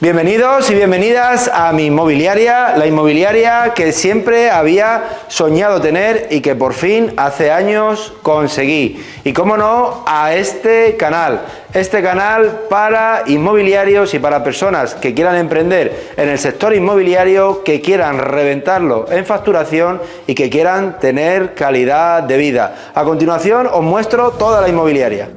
Bienvenidos y bienvenidas a mi inmobiliaria, la inmobiliaria que siempre había soñado tener y que por fin hace años conseguí. Y cómo no, a este canal para inmobiliarios y para personas que quieran emprender en el sector inmobiliario, que quieran reventarlo en facturación y que quieran tener calidad de vida. A continuación os muestro toda la inmobiliaria.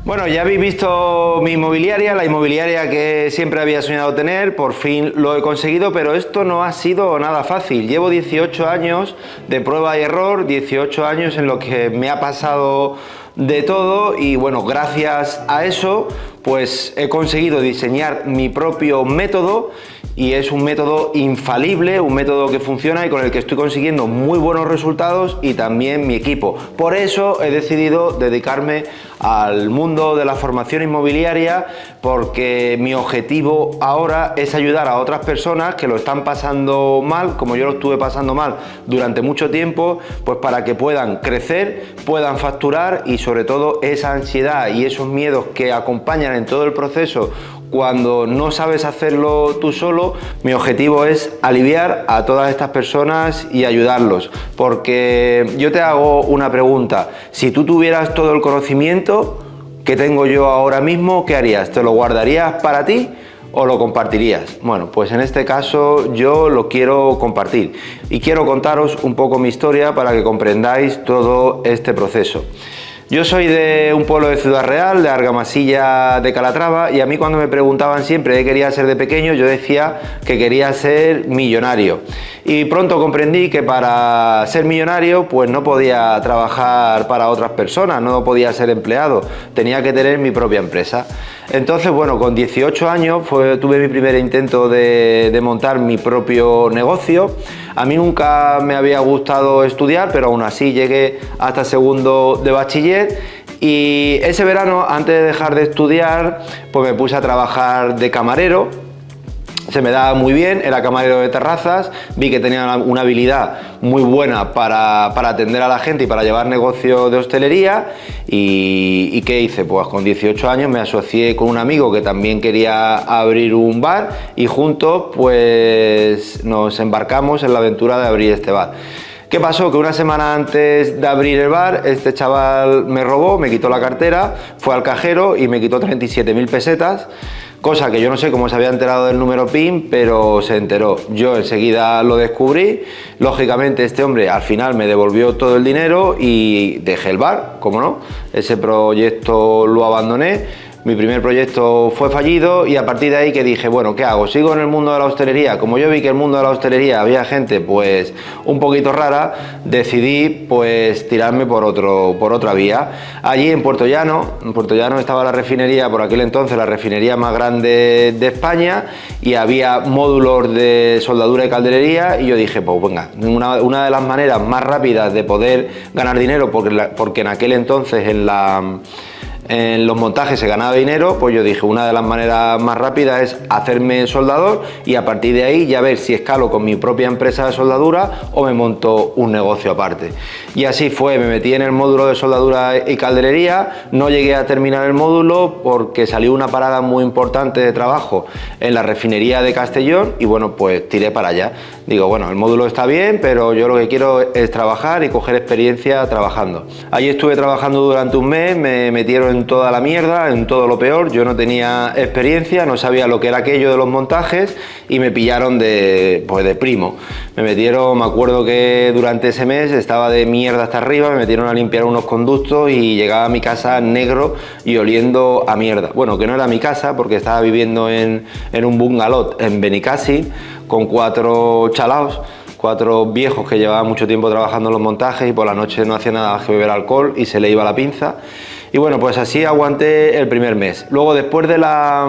Bueno, ya habéis visto mi inmobiliaria, la inmobiliaria que siempre había soñado tener, por fin lo he conseguido, pero esto no ha sido nada fácil. Llevo 18 años de prueba y error, 18 años en los que me ha pasado de todo y bueno, gracias a eso pues he conseguido diseñar mi propio método y es un método infalible, un método que funciona y con el que estoy consiguiendo muy buenos resultados y también mi equipo. Por eso he decidido dedicarme al mundo de la formación inmobiliaria, porque mi objetivo ahora es ayudar a otras personas que lo están pasando mal, como yo lo estuve pasando mal durante mucho tiempo, pues para que puedan crecer, puedan facturar y sobre todo esa ansiedad y esos miedos que acompañan en todo el proceso cuando no sabes hacerlo tú solo. Mi objetivo es aliviar a todas estas personas y ayudarlos, porque yo te hago una pregunta: si tú tuvieras todo el conocimiento que tengo yo ahora mismo, ¿qué harías? ¿Te lo guardarías para ti o lo compartirías? Bueno, pues en este caso yo lo quiero compartir y quiero contaros un poco mi historia para que comprendáis todo este proceso. Yo soy de un pueblo de Ciudad Real, de Argamasilla de Calatrava, y a mí cuando me preguntaban siempre qué quería ser de pequeño, yo decía que quería ser millonario. Y pronto comprendí que para ser millonario pues no podía trabajar para otras personas, no podía ser empleado, tenía que tener mi propia empresa. Entonces, bueno, con 18 años tuve mi primer intento de montar mi propio negocio. A mí nunca me había gustado estudiar, pero aún así llegué hasta segundo de bachiller. Y ese verano, antes de dejar de estudiar, pues me puse a trabajar de camarero. Se me daba muy bien, era camarero de terrazas, vi que tenía una habilidad muy buena para atender a la gente y para llevar negocio de hostelería. ¿Y qué hice? Pues con 18 años me asocié con un amigo que también quería abrir un bar y juntos pues nos embarcamos en la aventura de abrir este bar. ¿Qué pasó? Que una semana antes de abrir el bar, este chaval me robó, me quitó la cartera, fue al cajero y me quitó 37.000 pesetas. Cosa que yo no sé cómo se había enterado del número PIN, pero se enteró. Yo enseguida lo descubrí. Lógicamente este hombre al final me devolvió todo el dinero y dejé el bar, ¿cómo no? Ese proyecto lo abandoné. Mi primer proyecto fue fallido y a partir de ahí que dije, bueno, ¿qué hago? ¿Sigo en el mundo de la hostelería? Como yo vi que en el mundo de la hostelería había gente pues un poquito rara, decidí pues tirarme por otra vía. Allí en Puerto Llano estaba la refinería, por aquel entonces la refinería más grande de España, y había módulos de soldadura y calderería y yo dije, pues venga, una de las maneras más rápidas de poder ganar dinero, porque en aquel entonces en los montajes se ganaba dinero, pues yo dije, una de las maneras más rápidas es hacerme soldador y a partir de ahí ya ver si escalo con mi propia empresa de soldadura o me monto un negocio aparte. Y así fue, me metí en el módulo de soldadura y calderería, no llegué a terminar el módulo porque salió una parada muy importante de trabajo en la refinería de Castellón y bueno, pues tiré para allá. Digo, bueno, el módulo está bien, pero yo lo que quiero es trabajar y coger experiencia trabajando. Allí estuve trabajando durante un mes, me metieron en toda la mierda, en todo lo peor. Yo no tenía experiencia, no sabía lo que era aquello de los montajes y me pillaron de primo. Me metieron, me acuerdo que durante ese mes estaba de mierda hasta arriba, me metieron a limpiar unos conductos y llegaba a mi casa negro y oliendo a mierda. Bueno, que no era mi casa porque estaba viviendo en un bungalot en Benicàssim con 4 chalaos, cuatro viejos que llevaban mucho tiempo trabajando en los montajes y por la noche no hacía nada más que beber alcohol y se le iba la pinza. Y bueno, pues así aguanté el primer mes. Luego, después de la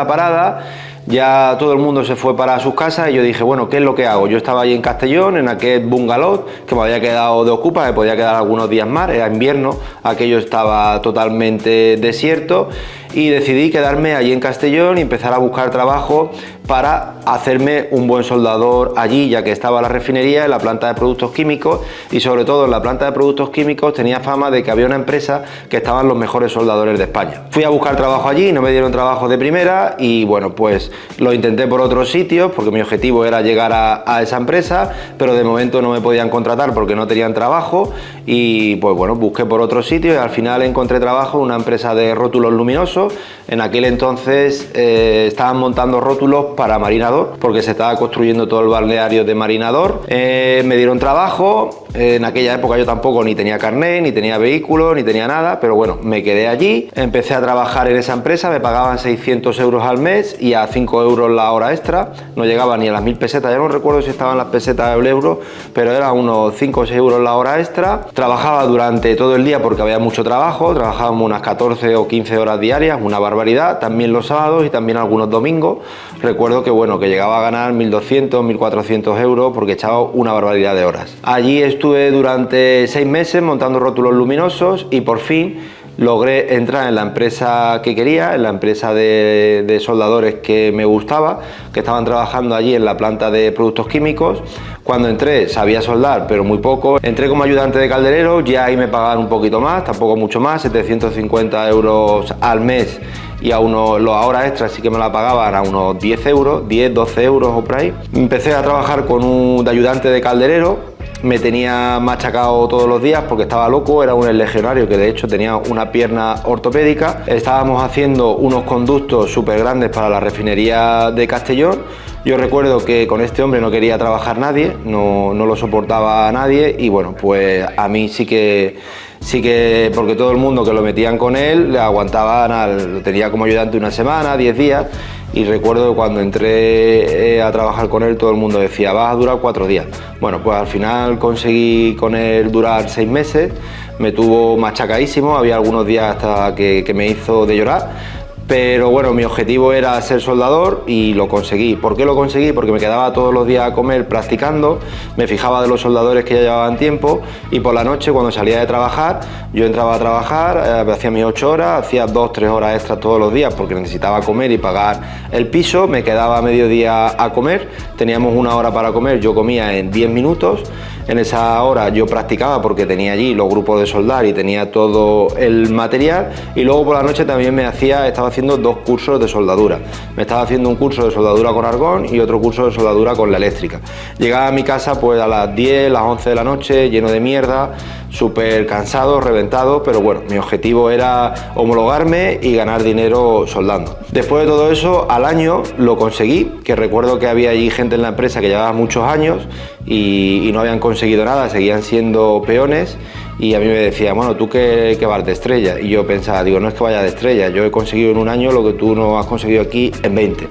parada, ya todo el mundo se fue para sus casas y yo dije, bueno, ¿qué es lo que hago? Yo estaba allí en Castellón, en aquel bungalow que me había quedado de ocupa, me podía quedar algunos días más, era invierno, aquello estaba totalmente desierto y decidí quedarme allí en Castellón y empezar a buscar trabajo para hacerme un buen soldador allí, ya que estaba la refinería en la planta de productos químicos y sobre todo en la planta de productos químicos tenía fama de que había una empresa que estaban los mejores soldadores de España. Fui a buscar trabajo allí, no me dieron trabajo de primera y bueno, pues lo intenté por otros sitios porque mi objetivo era llegar a esa empresa, pero de momento no me podían contratar porque no tenían trabajo y pues bueno, busqué por otros sitios y al final encontré trabajo en una empresa de rótulos luminosos. En aquel entonces estaban montando rótulos para Marinador porque se estaba construyendo todo el balneario de Marinador. Me dieron trabajo, en aquella época yo tampoco ni tenía carnet, ni tenía vehículo, ni tenía nada, pero bueno, me quedé allí, empecé a trabajar en esa empresa, me pagaban 600 euros al mes y a 5 euros la hora extra, no llegaba ni a las 1000 pesetas, ya no recuerdo si estaban las pesetas del euro, pero eran unos 5 o 6 euros la hora extra. Trabajaba durante todo el día porque había mucho trabajo, trabajábamos unas 14 o 15 horas diarias, una barbaridad, también los sábados y también algunos domingos. Recuerdo que bueno, que llegaba a ganar 1200, 1400 euros porque echaba una barbaridad de horas. Allí estuve durante 6 meses montando rótulos luminosos y por fin logré entrar en la empresa que quería, en la empresa de soldadores que me gustaba, que estaban trabajando allí en la planta de productos químicos. Cuando entré sabía soldar, pero muy poco. Entré como ayudante de calderero, ya ahí me pagaban un poquito más, tampoco mucho más, 750 euros al mes y a los horas extras sí que me la pagaban a unos 10 euros, 10, 12 euros o por ahí. Empecé a trabajar de ayudante de calderero. Me tenía machacado todos los días porque estaba loco, era un legionario que de hecho tenía una pierna ortopédica. Estábamos haciendo unos conductos súper grandes para la refinería de Castellón. Yo recuerdo que con este hombre no quería trabajar nadie, no lo soportaba a nadie y bueno, pues a mí sí que, porque todo el mundo que lo metían con él le aguantaban, lo tenía como ayudante una semana, 10 días. Y recuerdo que cuando entré a trabajar con él todo el mundo decía, vas a durar 4 días. Bueno, pues al final conseguí con él durar 6 meses, me tuvo machacadísimo, había algunos días hasta que me hizo de llorar. Pero bueno, mi objetivo era ser soldador y lo conseguí. ¿Por qué lo conseguí? Porque me quedaba todos los días a comer practicando, me fijaba de los soldadores que ya llevaban tiempo y por la noche cuando salía de trabajar, yo entraba a trabajar, hacía mis 8 horas, hacía 2 o 3 horas extras todos los días porque necesitaba comer y pagar el piso, me quedaba a mediodía a comer, teníamos 1 hora para comer, yo comía en 10 minutos. En esa hora yo practicaba porque tenía allí los grupos de soldar y tenía todo el material y luego por la noche también estaba haciendo 2 cursos de soldadura. Me estaba haciendo un curso de soldadura con argón y otro curso de soldadura con la eléctrica. Llegaba a mi casa pues a las 10, las 11 de la noche lleno de mierda, súper cansado, reventado, pero bueno, mi objetivo era homologarme y ganar dinero soldando. Después de todo eso, al año lo conseguí, que recuerdo que había allí gente en la empresa que llevaba muchos años y no habían conseguido nada, seguían siendo peones y a mí me decía, bueno, tú que vas de estrella, y yo pensaba, digo, no es que vaya de estrella, yo he conseguido en un año lo que tú no has conseguido aquí en 20.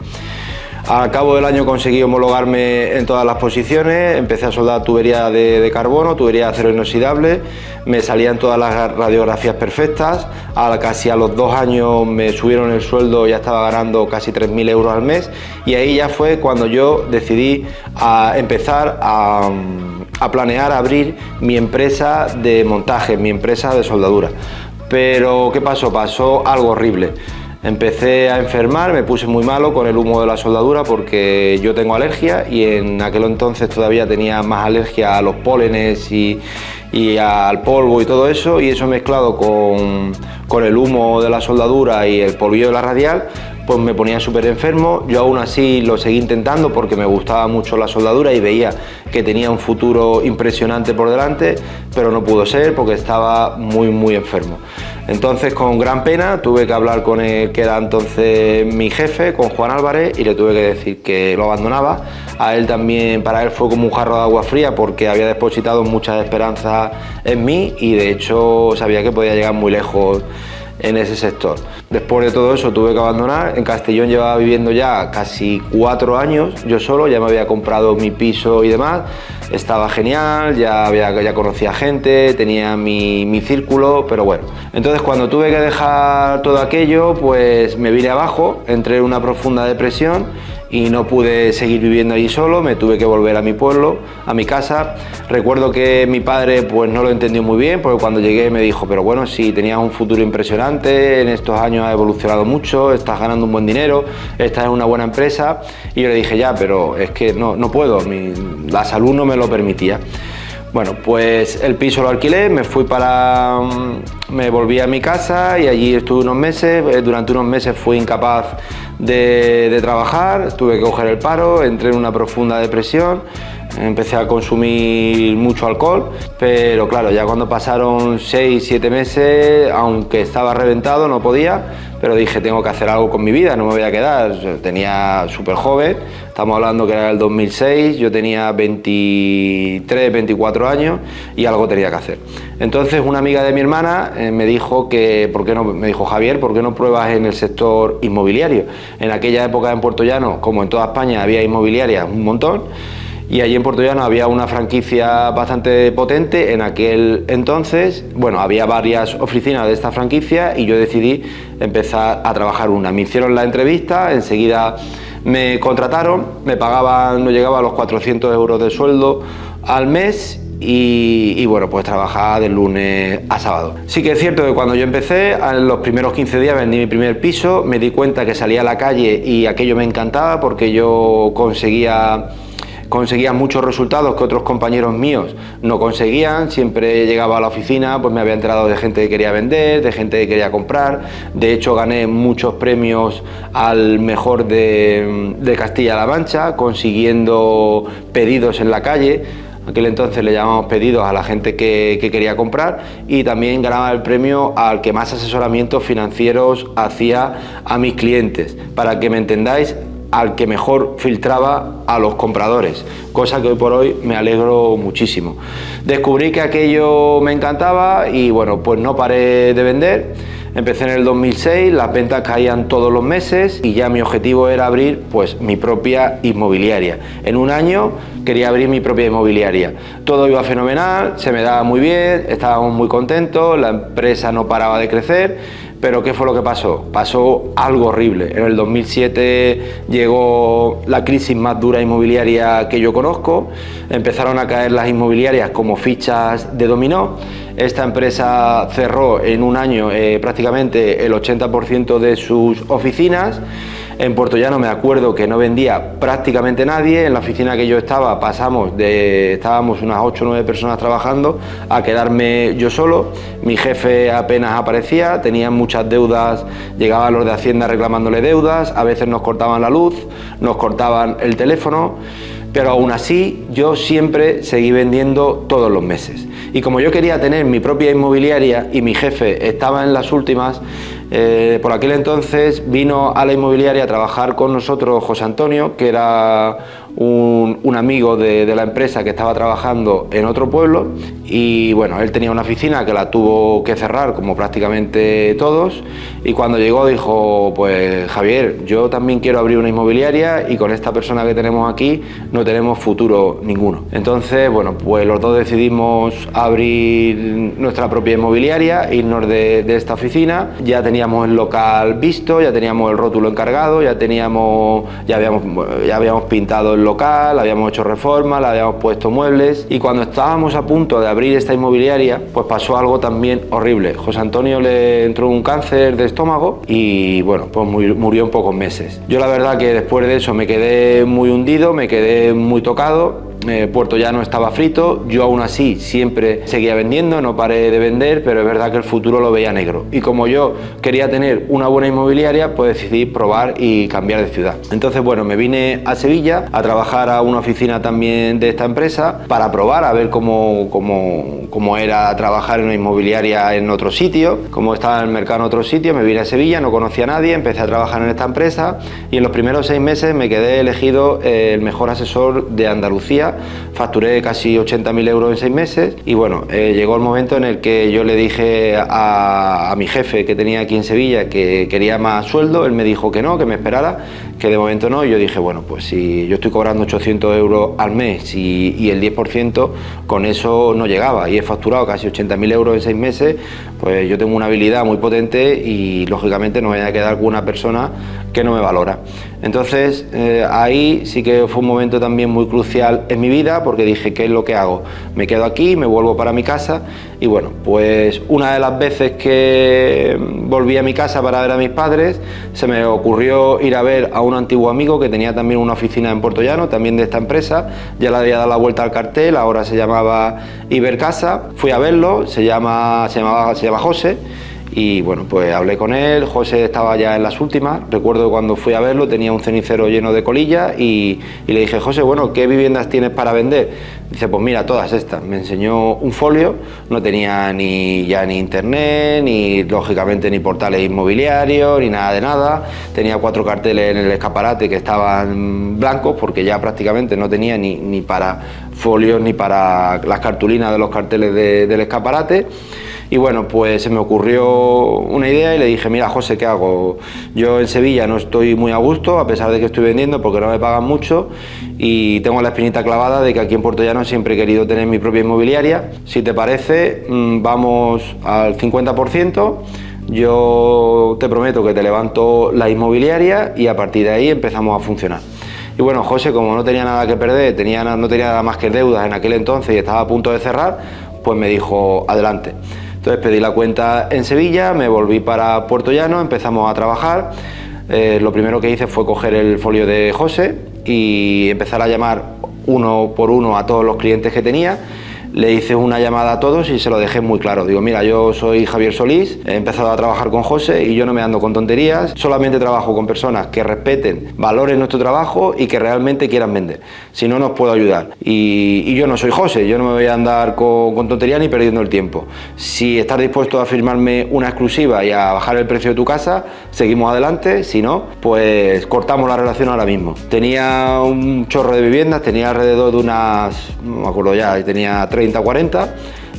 Al cabo del año conseguí homologarme en todas las posiciones, empecé a soldar tubería de carbono, tubería de acero inoxidable, me salían todas las radiografías perfectas, casi a los 2 años me subieron el sueldo, ya estaba ganando casi 3.000 euros al mes y ahí ya fue cuando yo decidí empezar a planear abrir mi empresa de montaje, mi empresa de soldadura. Pero ¿qué pasó? Pasó algo horrible. Empecé a enfermar, me puse muy malo con el humo de la soldadura porque yo tengo alergia y en aquel entonces todavía tenía más alergia a los pólenes y al polvo y todo eso, y eso mezclado con el humo de la soldadura y el polvillo de la radial, pues me ponía súper enfermo. Yo aún así lo seguí intentando porque me gustaba mucho la soldadura y veía que tenía un futuro impresionante por delante, pero no pudo ser porque estaba muy enfermo. Entonces, con gran pena, tuve que hablar con el que era entonces mi jefe, con Juan Álvarez, y le tuve que decir que lo abandonaba. A él también, para él fue como un jarro de agua fría porque había depositado muchas esperanzas en mí y de hecho sabía que podía llegar muy lejos en ese sector. Después de todo eso tuve que abandonar. En Castellón llevaba viviendo ya casi 4 años, yo solo, ya me había comprado mi piso y demás, estaba genial, ya conocía gente, tenía mi círculo, pero bueno. Entonces cuando tuve que dejar todo aquello, pues me vine abajo, entré en una profunda depresión y no pude seguir viviendo allí solo, me tuve que volver a mi pueblo, a mi casa. Recuerdo que mi padre pues no lo entendió muy bien, porque cuando llegué me dijo, pero bueno, si tenías un futuro impresionante, en estos años has evolucionado mucho, estás ganando un buen dinero, estás en una buena empresa. Y yo le dije, ya, pero es que no puedo, la salud no me lo permitía. Bueno, pues el piso lo alquilé, me volví a mi casa y allí estuve unos meses. Durante unos meses fui incapaz de trabajar, tuve que coger el paro, entré en una profunda depresión, empecé a consumir mucho alcohol, pero claro, ya cuando pasaron 6-7 meses, aunque estaba reventado, no podía, pero dije, tengo que hacer algo con mi vida, no me voy a quedar. Yo tenía súper joven, estamos hablando que era el 2006, yo tenía 23, 24 años y algo tenía que hacer. Entonces una amiga de mi hermana me dijo Javier, ¿por qué no pruebas en el sector inmobiliario? En aquella época en Puerto Llano, como en toda España, había inmobiliarias un montón. Y allí en Puerto Llano había una franquicia bastante potente. En aquel entonces, bueno, había varias oficinas de esta franquicia y yo decidí empezar a trabajar una. Me hicieron la entrevista, enseguida me contrataron, me pagaban, no llegaba a los 400 euros de sueldo al mes. Y bueno, pues trabajaba de lunes a sábado. Sí que es cierto que cuando yo empecé, en los primeros 15 días vendí mi primer piso, me di cuenta que salía a la calle y aquello me encantaba porque yo conseguía muchos resultados que otros compañeros míos no conseguían. Siempre llegaba a la oficina, pues me había enterado de gente que quería vender, de gente que quería comprar. De hecho, gané muchos premios al mejor de Castilla-La Mancha, consiguiendo pedidos en la calle. Aquel entonces le llamamos pedidos a la gente que quería comprar, y también ganaba el premio al que más asesoramientos financieros hacía a mis clientes. Para que me entendáis, al que mejor filtraba a los compradores, cosa que hoy por hoy me alegro muchísimo. Descubrí que aquello me encantaba y bueno, pues no paré de vender. Empecé en el 2006, las ventas caían todos los meses y ya mi objetivo era abrir pues mi propia inmobiliaria. En un año quería abrir mi propia inmobiliaria. Todo iba fenomenal, se me daba muy bien, estábamos muy contentos, la empresa no paraba de crecer. Pero ¿qué fue lo que pasó? Pasó algo horrible. En el 2007 llegó la crisis más dura inmobiliaria que yo conozco. Empezaron a caer las inmobiliarias como fichas de dominó. Esta empresa cerró en un año prácticamente el 80% de sus oficinas. En Puerto Llano me acuerdo que no vendía prácticamente nadie. En la oficina que yo estaba estábamos unas 8 o 9 personas trabajando, a quedarme yo solo. Mi jefe apenas aparecía, tenía muchas deudas, llegaban los de Hacienda reclamándole deudas, a veces nos cortaban la luz, nos cortaban el teléfono. Pero aún así yo siempre seguí vendiendo todos los meses. Y como yo quería tener mi propia inmobiliaria y mi jefe estaba en las últimas, por aquel entonces vino a la inmobiliaria a trabajar con nosotros José Antonio, que era un amigo de la empresa que estaba trabajando en otro pueblo. Y bueno, él tenía una oficina que la tuvo que cerrar como prácticamente todos, y cuando llegó dijo, pues Javier, yo también quiero abrir una inmobiliaria y con esta persona que tenemos aquí no tenemos futuro ninguno. Entonces, bueno, pues los dos decidimos abrir nuestra propia inmobiliaria, irnos de esta oficina. Ya teníamos el local visto, ya teníamos el rótulo encargado, ya habíamos pintado el local, habíamos hecho reformas, le habíamos puesto muebles, y cuando estábamos a punto de abrir esta inmobiliaria, pues pasó algo también horrible. José Antonio le entró un cáncer de estómago y bueno, pues murió en pocos meses. Yo la verdad que después de eso me quedé muy hundido, me quedé muy tocado. Puerto Llano estaba frito, yo aún así siempre seguía vendiendo, no paré de vender, pero es verdad que el futuro lo veía negro. Y como yo quería tener una buena inmobiliaria, pues decidí probar y cambiar de ciudad. Entonces, bueno, me vine a Sevilla a trabajar a una oficina también de esta empresa para probar a ver cómo era trabajar en una inmobiliaria en otro sitio, cómo estaba el mercado en otro sitio. Me vine a Sevilla, no conocía a nadie, empecé a trabajar en esta empresa y en los primeros 6 meses me quedé elegido el mejor asesor de Andalucía Sevilla, facturé casi 80.000 euros en 6 meses y bueno, llegó el momento en el que yo le dije a mi jefe que tenía aquí en Sevilla que quería más sueldo. Él me dijo que no, que me esperara, que de momento no, y yo dije, bueno, pues si yo estoy cobrando 800 euros al mes y el 10%, con eso no llegaba, y he facturado casi 80.000 euros en 6 meses, pues yo tengo una habilidad muy potente y lógicamente no me voy a quedar con una persona que no me valora. Entonces ahí sí que fue un momento también muy crucial en mi vida, porque dije, ¿qué es lo que hago? Me quedo aquí, me vuelvo para mi casa, y bueno, pues una de las veces que volví a mi casa para ver a mis padres, se me ocurrió ir a ver a un antiguo amigo que tenía también una oficina en Puerto Llano, también de esta empresa. Ya le había dado la vuelta al cartel, ahora se llamaba Ibercasa. Fui a verlo, se llama José. Y bueno, pues hablé con él. José estaba ya en las últimas. Recuerdo cuando fui a verlo, tenía un cenicero lleno de colillas y le dije, José, bueno, ¿qué viviendas tienes para vender? Dice, pues mira, todas estas. Me enseñó un folio, no tenía ni internet, ni lógicamente ni portales inmobiliarios, ni nada de nada. Tenía 4 carteles en el escaparate que estaban blancos, porque ya prácticamente no tenía ni para folios ni para las cartulinas de los carteles del escaparate. Y bueno, pues se me ocurrió una idea y le dije, mira, José, ¿qué hago? Yo en Sevilla no estoy muy a gusto, a pesar de que estoy vendiendo, porque no me pagan mucho, y tengo la espinita clavada de que aquí en Puerto Llano siempre he querido tener mi propia inmobiliaria. Si te parece, vamos al 50%, yo te prometo que te levanto la inmobiliaria y a partir de ahí empezamos a funcionar. Y bueno, José, como no tenía nada que perder, no tenía nada más que deudas en aquel entonces y estaba a punto de cerrar, pues me dijo, adelante. Entonces pedí la cuenta en Sevilla, me volví para Puerto Llano, empezamos a trabajar. Lo primero que hice fue coger el folio de José y empezar a llamar uno por uno a todos los clientes que tenía. Le hice una llamada a todos y se lo dejé muy claro. Digo, mira, yo soy Javier Solís, he empezado a trabajar con José y yo no me ando con tonterías, solamente trabajo con personas que respeten, valoren nuestro trabajo y que realmente quieran vender. Si no, no os puedo ayudar. Y yo no soy José, yo no me voy a andar con tonterías ni perdiendo el tiempo. Si estás dispuesto a firmarme una exclusiva y a bajar el precio de tu casa, seguimos adelante. Si no, pues cortamos la relación ahora mismo. Tenía un chorro de viviendas, tenía alrededor de unas, no me acuerdo ya, tenía 30 o 40,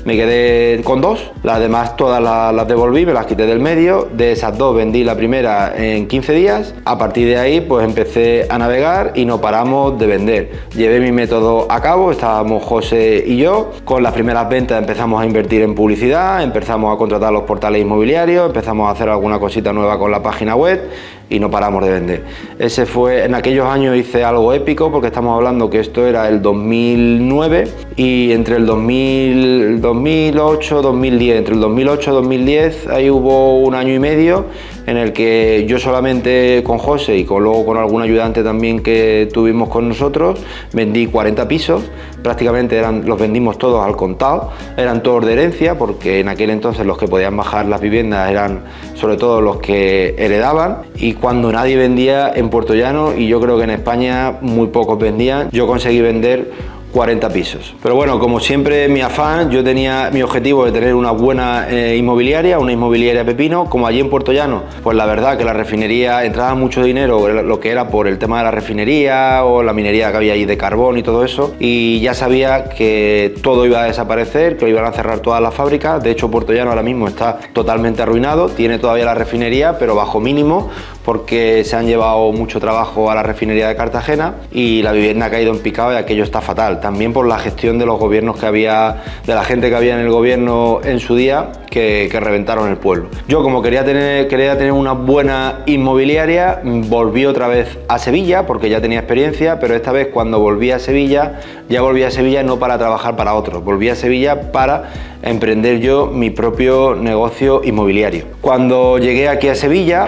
me quedé con 2, las demás todas las devolví, me las quité del medio. De esas 2 vendí la primera en 15 días, a partir de ahí pues empecé a navegar y no paramos de vender. Llevé mi método a cabo, estábamos José y yo, con las primeras ventas empezamos a invertir en publicidad, empezamos a contratar los portales inmobiliarios, empezamos a hacer alguna cosita nueva con la página web y no paramos de vender. En aquellos años hice algo épico, porque estamos hablando que esto era el 2009 y entre el 2008, 2010, entre el 2008 y 2010 ahí hubo un año y medio en el que yo solamente con José y luego con algún ayudante también que tuvimos con nosotros, vendí 40 pisos, prácticamente los vendimos todos al contado, eran todos de herencia, porque en aquel entonces los que podían bajar las viviendas eran sobre todo los que heredaban, y cuando nadie vendía en Puerto Llano, y yo creo que en España muy pocos vendían, yo conseguí vender 40 pisos. Pero bueno, como siempre, mi afán, yo tenía mi objetivo de tener una buena inmobiliaria, una inmobiliaria pepino. Como allí en Puerto Llano, pues la verdad que la refinería entraba mucho dinero, lo que era por el tema de la refinería o la minería que había allí de carbón y todo eso, y ya sabía que todo iba a desaparecer, que lo iban a cerrar todas las fábricas. De hecho, Puerto Llano ahora mismo está totalmente arruinado, tiene todavía la refinería, pero bajo mínimo, porque se han llevado mucho trabajo a la refinería de Cartagena y la vivienda ha caído en picado y aquello está fatal. También por la gestión de los gobiernos que había, de la gente que había en el gobierno en su día, que reventaron el pueblo. Yo, como quería tener una buena inmobiliaria, volví otra vez a Sevilla, porque ya tenía experiencia, pero esta vez cuando volví a Sevilla, ya volví a Sevilla no para trabajar para otros, volví a Sevilla para emprender yo mi propio negocio inmobiliario. Cuando llegué aquí a Sevilla,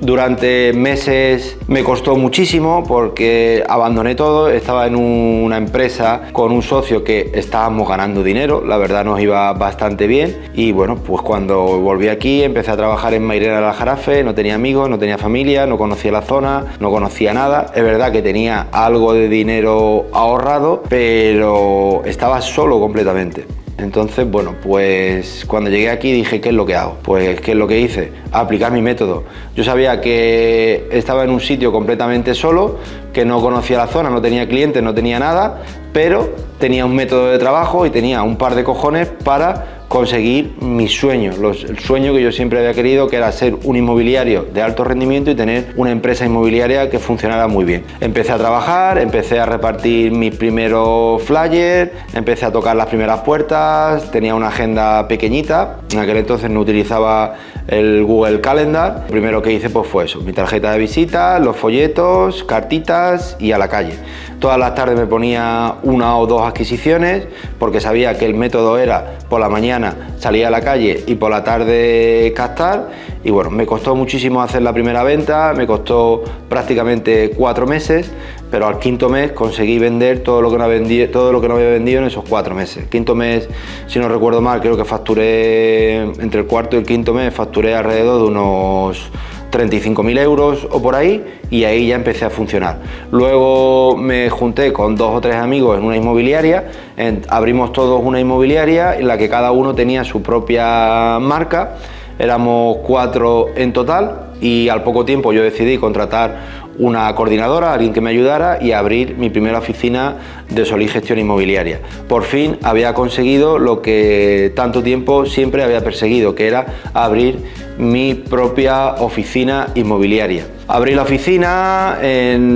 durante meses me costó muchísimo porque abandoné todo, estaba en una empresa con un socio que estábamos ganando dinero, la verdad nos iba bastante bien, y bueno, pues cuando volví aquí empecé a trabajar en Mairena del Aljarafe, no tenía amigos, no tenía familia, no conocía la zona, no conocía nada. Es verdad que tenía algo de dinero ahorrado, pero estaba solo completamente. Entonces, bueno, pues cuando llegué aquí dije, ¿qué es lo que hago? Pues, ¿qué es lo que hice? Aplicar mi método. Yo sabía que estaba en un sitio completamente solo, que no conocía la zona, no tenía clientes, no tenía nada, pero tenía un método de trabajo y tenía un par de cojones para conseguir mis sueños, el sueño que yo siempre había querido, que era ser un inmobiliario de alto rendimiento y tener una empresa inmobiliaria que funcionara muy bien. Empecé a trabajar, empecé a repartir mis primeros flyers, empecé a tocar las primeras puertas, tenía una agenda pequeñita, en aquel entonces no utilizaba el Google Calendar. Lo primero que hice pues fue eso, mi tarjeta de visita, los folletos, cartitas y a la calle. Todas las tardes me ponía una o dos adquisiciones porque sabía que el método era por la mañana salir a la calle y por la tarde captar, y bueno, me costó muchísimo hacer la primera venta, me costó prácticamente 4 meses, pero al quinto mes conseguí vender todo lo que no había vendido en esos 4 meses. El quinto mes, si no recuerdo mal, creo que facturé, entre el cuarto y el quinto mes, facturé alrededor de unos 35.000 euros o por ahí, y ahí ya empecé a funcionar. Luego me junté con 2 o 3 amigos en una inmobiliaria, abrimos todos una inmobiliaria en la que cada uno tenía su propia marca, éramos 4 en total, y al poco tiempo yo decidí contratar una coordinadora, alguien que me ayudara, y abrir mi primera oficina de Solís Gestión Inmobiliaria. Por fin había conseguido lo que tanto tiempo siempre había perseguido, que era abrir mi propia oficina inmobiliaria. Abrí la oficina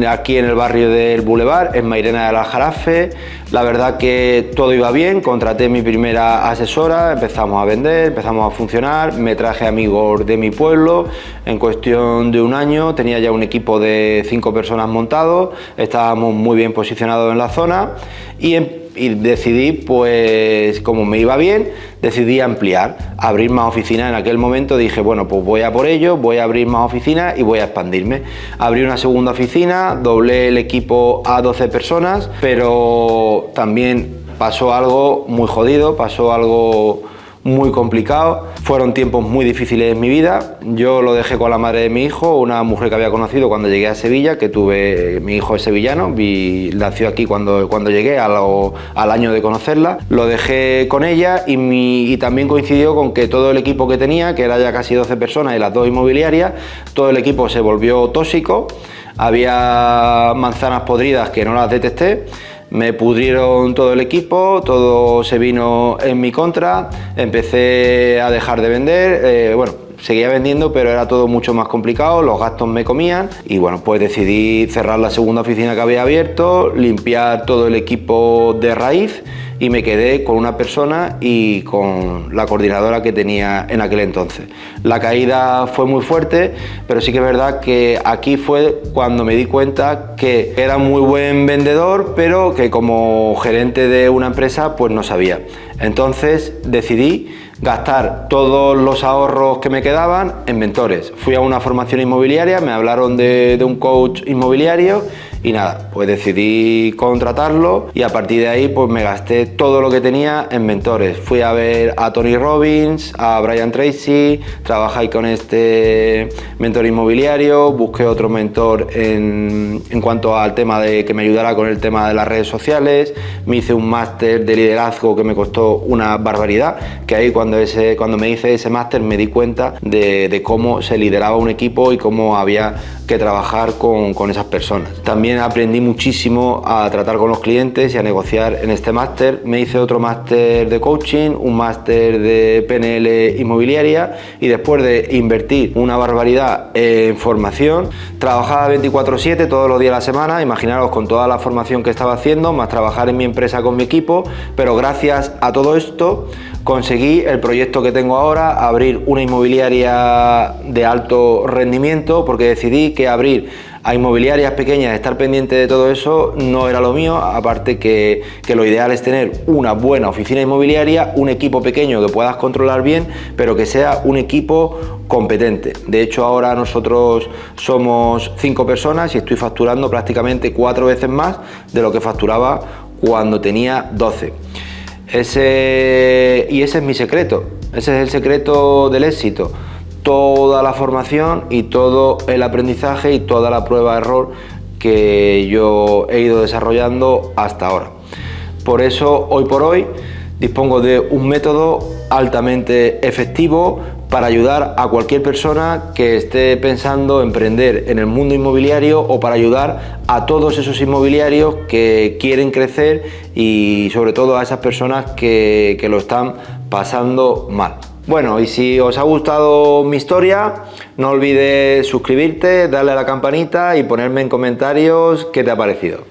aquí en el barrio del Boulevard, en Mairena del Aljarafe. La verdad que todo iba bien, contraté mi primera asesora, empezamos a vender, empezamos a funcionar, me traje amigos de mi pueblo. En cuestión de un año tenía ya un equipo de 5 personas montado, estábamos muy bien posicionados en la zona y decidí, pues como me iba bien, decidí ampliar, abrir más oficinas. En aquel momento dije, bueno, pues voy a por ello, voy a abrir más oficinas y voy a expandirme. Abrí una segunda oficina, doblé el equipo a 12 personas, pero también pasó algo muy jodido, pasó algo muy complicado. Fueron tiempos muy difíciles en mi vida. Yo lo dejé con la madre de mi hijo, una mujer que había conocido cuando llegué a Sevilla, mi hijo es sevillano, nació aquí cuando llegué, al año de conocerla. Lo dejé con ella y también coincidió con que todo el equipo que tenía, que era ya casi 12 personas y las 2 inmobiliarias, todo el equipo se volvió tóxico. Había manzanas podridas que no las detecté. Me pudrieron todo el equipo, todo se vino en mi contra, empecé a dejar de vender, bueno, seguía vendiendo, pero era todo mucho más complicado, los gastos me comían y bueno, pues decidí cerrar la segunda oficina que había abierto, limpiar todo el equipo de raíz y me quedé con una persona y con la coordinadora que tenía en aquel entonces. La caída fue muy fuerte, pero sí que es verdad que aquí fue cuando me di cuenta que era muy buen vendedor, pero que como gerente de una empresa pues no sabía. Entonces decidí gastar todos los ahorros que me quedaban en mentores. Fui a una formación inmobiliaria, me hablaron de un coach inmobiliario y nada, pues decidí contratarlo y a partir de ahí pues me gasté todo lo que tenía en mentores. Fui a ver a Tony Robbins, a Brian Tracy, trabajé con este mentor inmobiliario, busqué otro mentor en cuanto al tema de que me ayudara con el tema de las redes sociales, me hice un máster de liderazgo que me costó una barbaridad, que ahí cuando me hice ese máster me di cuenta de cómo se lideraba un equipo y cómo había que trabajar con esas personas. También aprendí muchísimo a tratar con los clientes y a negociar en este máster. Me hice otro máster de coaching, un máster de PNL inmobiliaria y después de invertir una barbaridad en formación, trabajaba 24/7 todos los días de la semana, imaginaros con toda la formación que estaba haciendo, más trabajar en mi empresa con mi equipo, pero gracias a todo esto conseguí el proyecto que tengo ahora, abrir una inmobiliaria de alto rendimiento, porque decidí que abrir a inmobiliarias pequeñas, estar pendiente de todo eso no era lo mío, aparte que lo ideal es tener una buena oficina inmobiliaria, un equipo pequeño que puedas controlar bien, pero que sea un equipo competente. De hecho ahora nosotros somos 5 personas y estoy facturando prácticamente 4 veces más de lo que facturaba cuando tenía 12. Ese es mi secreto, ese es el secreto del éxito. Toda la formación y todo el aprendizaje y toda la prueba de error que yo he ido desarrollando hasta ahora. Por eso, hoy por hoy, dispongo de un método altamente efectivo para ayudar a cualquier persona que esté pensando emprender en el mundo inmobiliario o para ayudar a todos esos inmobiliarios que quieren crecer y sobre todo a esas personas que lo están pasando mal. Bueno, y si os ha gustado mi historia, no olvides suscribirte, darle a la campanita y ponerme en comentarios qué te ha parecido.